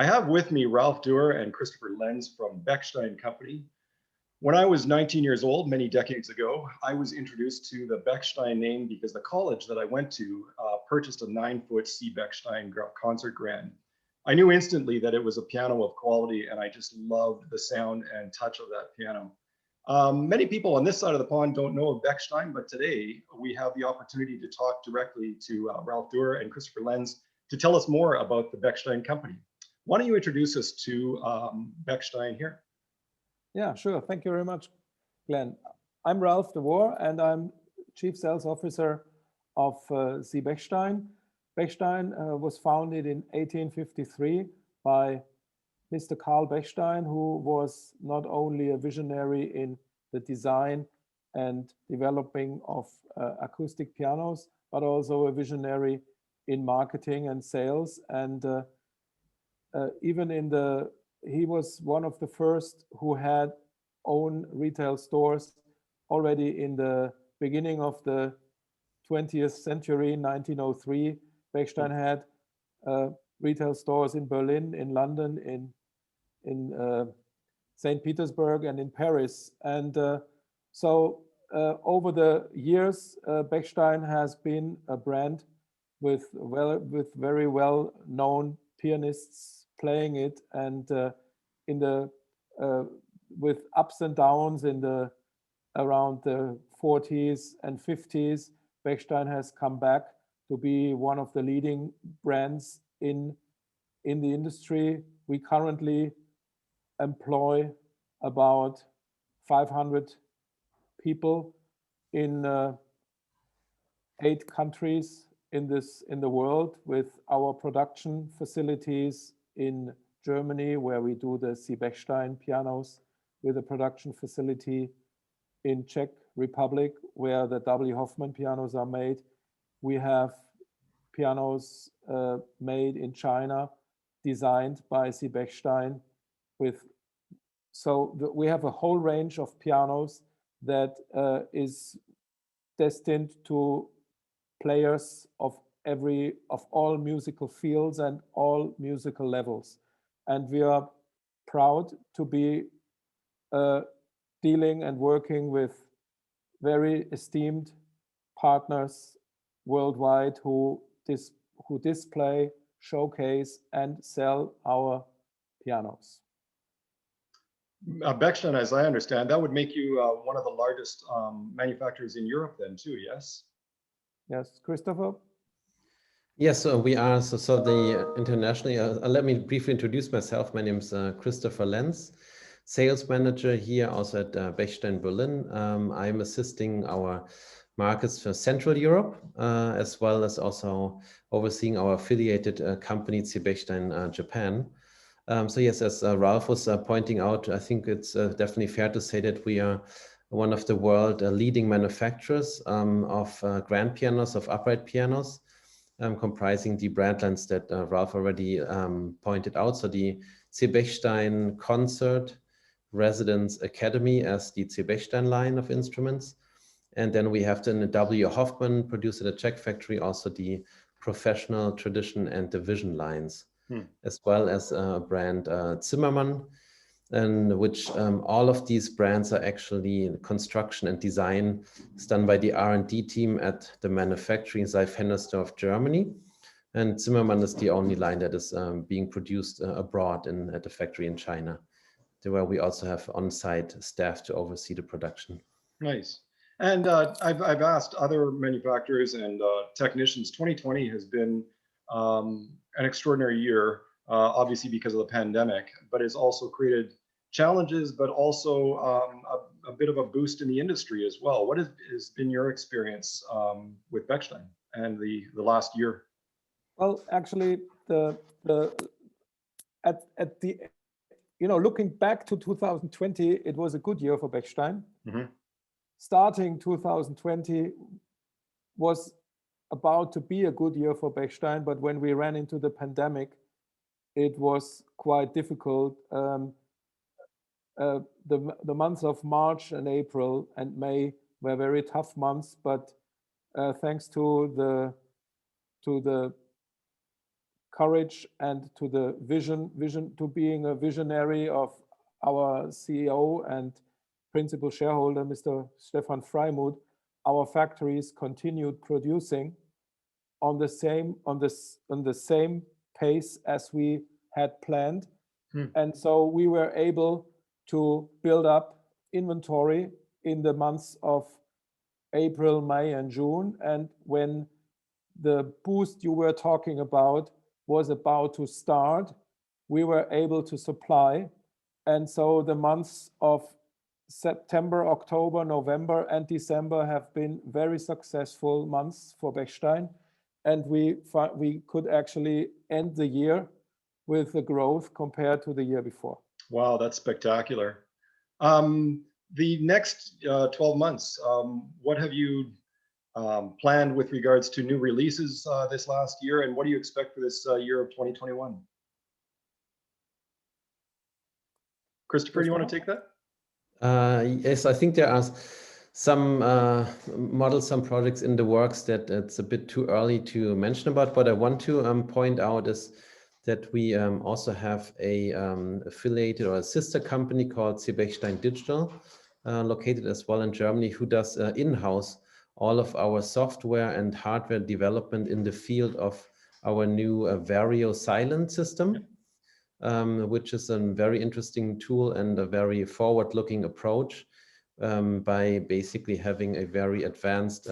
I have with me Ralph Duer and Christopher Lenz from Bechstein Company. When I was 19 years old, many decades ago, I was introduced to the Bechstein name because the college that I went to purchased a 9-foot C. Bechstein concert grand. I knew instantly that it was a piano of quality, and I just loved the sound and touch of that piano. Many people on this side of the pond don't know of Bechstein, but today we have the opportunity to talk directly to Ralph Duer and Christopher Lenz to tell us more about the Bechstein Company. Why don't you introduce us to Bechstein here? Yeah, sure. Thank you very much, Glenn. I'm Ralph Duer, and I'm Chief Sales Officer of C. Bechstein. Bechstein was founded in 1853 by Mr. Carl Bechstein, who was not only a visionary in the design and developing of acoustic pianos, but also a visionary in marketing and sales. And he was one of the first who had own retail stores already in the beginning of the 20th century, 1903. Bechstein had retail stores in Berlin, in London, in St. Petersburg, and in Paris. And so over the years, Bechstein has been a brand with very well-known pianists playing it, and with ups and downs around the 40s and 50s, Bechstein has come back to be one of the leading brands in the industry. We currently employ about 500 people in 8 countries in the world, with our production facilities in Germany, where we do the C. Bechstein pianos, with a production facility in Czech Republic, where the W. Hoffman pianos are made. We have pianos made in China, designed by C. Bechstein. We have a whole range of pianos that is destined to players of all musical fields and all musical levels. And we are proud to be dealing and working with very esteemed partners worldwide who display, showcase, and sell our pianos. Bechstein, as I understand, that would make you one of the largest manufacturers in Europe then too, yes? Yes, Christopher? Yes, so we are, the internationally, let me briefly introduce myself. My name is Christopher Lenz, sales manager here also at Bechstein Berlin. I'm assisting our markets for Central Europe, as well as also overseeing our affiliated company, C. Bechstein Japan. So yes, as Ralph was pointing out, I think it's definitely fair to say that we are one of the world leading manufacturers of grand pianos, of upright pianos, comprising the brand lines that Ralph already pointed out. So the C. Bechstein Concert, Residence Academy as the C. Bechstein line of instruments. And then we have the W. Hoffman produced at a Czech factory, also the professional, tradition, and division lines, as well as a brand Zimmermann, and which all of these brands are actually construction and design is done by the R&D team at the manufacturing Seif-Hennersdorf, Germany. And Zimmermann is the only line that is being produced abroad at the factory in China, where we also have on-site staff to oversee the production. Nice. And I've asked other manufacturers and technicians. 2020 has been an extraordinary year, obviously because of the pandemic, but it's also created challenges, but also a bit of a boost in the industry as well. What has been your experience with Bechstein and the last year? Well, actually, looking back to 2020, it was a good year for Bechstein. Mm-hmm. Starting 2020 was about to be a good year for Bechstein, but when we ran into the pandemic, it was quite difficult. The months of March and April and May were very tough months, but thanks to the courage and to the vision to being a visionary of our CEO and principal shareholder, Mr. Stefan Freimuth, our factories continued producing on the same pace as we had planned. And so we were able to build up inventory in the months of April, May, and June. And when the boost you were talking about was about to start, we were able to supply. And so the months of September, October, November, and December have been very successful months for Bechstein. And we could actually end the year with the growth compared to the year before. Wow, that's spectacular. The next 12 months, what have you planned with regards to new releases this last year, and what do you expect for this year of 2021? Christopher, do you want to take that? Yes, I think there are some models, some projects in the works that it's a bit too early to mention about. What I want to point out is that we also have a affiliated or a sister company called Bechstein Digital, located as well in Germany, who does in-house all of our software and hardware development in the field of our new Vario silent system, which is a very interesting tool and a very forward-looking approach by basically having a very advanced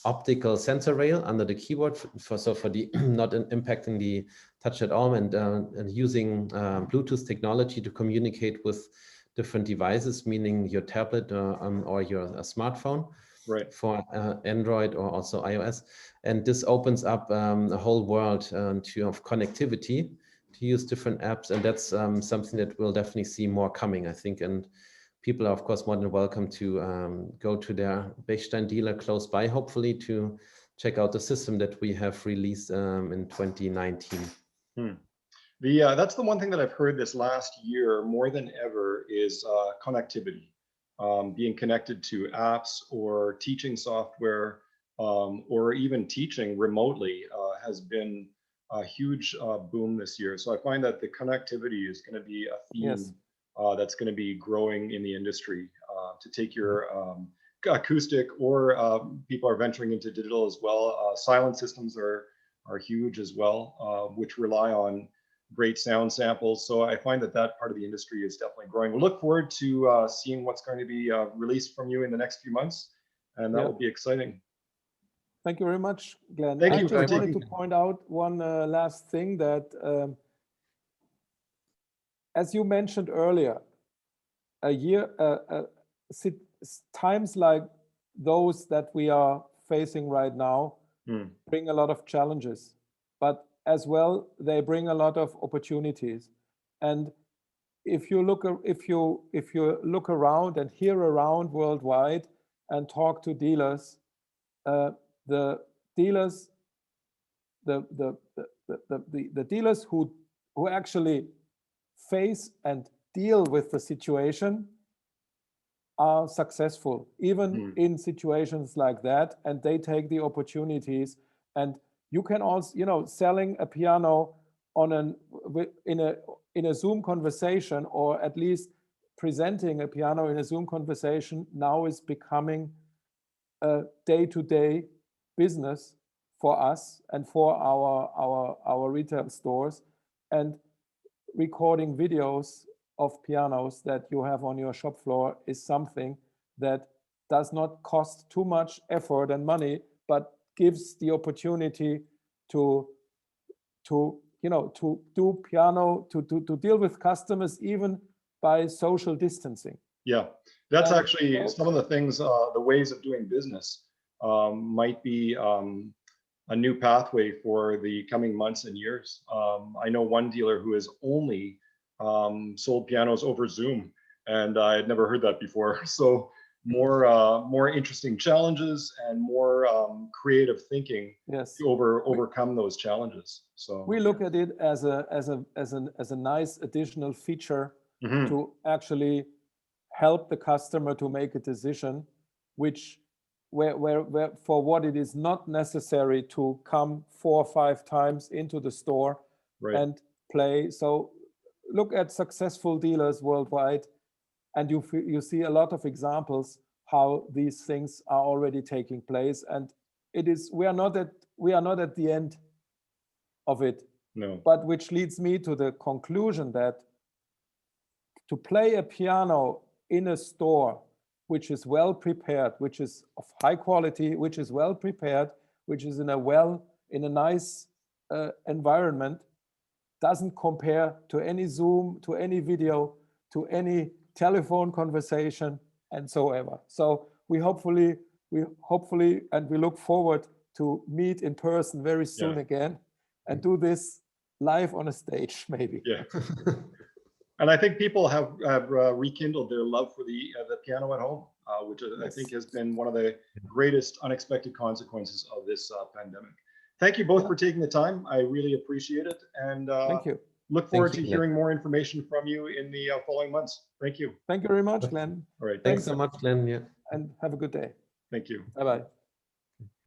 optical sensor rail under the keyboard for the not impacting the touch at all, and using Bluetooth technology to communicate with different devices, meaning your tablet or your smartphone, right, for Android or also iOS. And this opens up a whole world of connectivity to use different apps, and that's something that we'll definitely see more coming, I think. And people are, of course, more than welcome to go to their Bechstein dealer close by, hopefully, to check out the system that we have released in 2019. That's the one thing that I've heard this last year more than ever is connectivity. Being connected to apps or teaching software or even teaching remotely has been a huge boom this year. So I find that the connectivity is going to be a theme that's going to be growing in the industry to take your acoustic, or people are venturing into digital as well. Silent systems are huge as well, which rely on great sound samples. So I find that part of the industry is definitely growing. We'll look forward to seeing what's going to be released from you in the next few months, and that will be exciting. Thank you very much, Glenn. Thank I you just wanted to point out one last thing that, as you mentioned earlier, times like those that we are facing right now bring a lot of challenges, but as well, they bring a lot of opportunities. And if you look around and hear around worldwide and talk to dealers, the dealers who actually face and deal with the situation are successful, even in situations like that, and they take the opportunities. And you can also, selling a piano in a Zoom conversation, or at least presenting a piano in a Zoom conversation, now is becoming a day-to-day business for us and for our retail stores. And recording videos of pianos that you have on your shop floor is something that does not cost too much effort and money, but gives the opportunity to do piano, to deal with customers even by social distancing. Yeah, that's actually some of the things, the ways of doing business might be a new pathway for the coming months and years. I know one dealer who has only sold pianos over Zoom, and I had never heard that before. So more interesting challenges and more creative thinking to overcome those challenges. So we look at it as a nice additional feature to actually help the customer to make a decision, where for what it is not necessary to come 4 or 5 times into the store, Right. and play. So look at successful dealers worldwide, and you see a lot of examples how these things are already taking place. And it is, we are not at the end of it. No. But which leads me to the conclusion that to play a piano in a store which is well prepared, which is of high quality, which is well prepared, which is in a nice environment, doesn't compare to any Zoom, to any video, to any telephone conversation, and so ever. So we hopefully, and we look forward to meet in person very soon again, and do this live on a stage, maybe. Yeah. And I think people have rekindled their love for the piano at home, which I think has been one of the greatest unexpected consequences of this pandemic. Thank you both for taking the time. I really appreciate it. And thank you. Look forward to hearing more information from you in the following months. Thank you. Thank you very much, Glenn. All right. Thanks so much, Glenn. Yeah. And have a good day. Thank you. Bye-bye.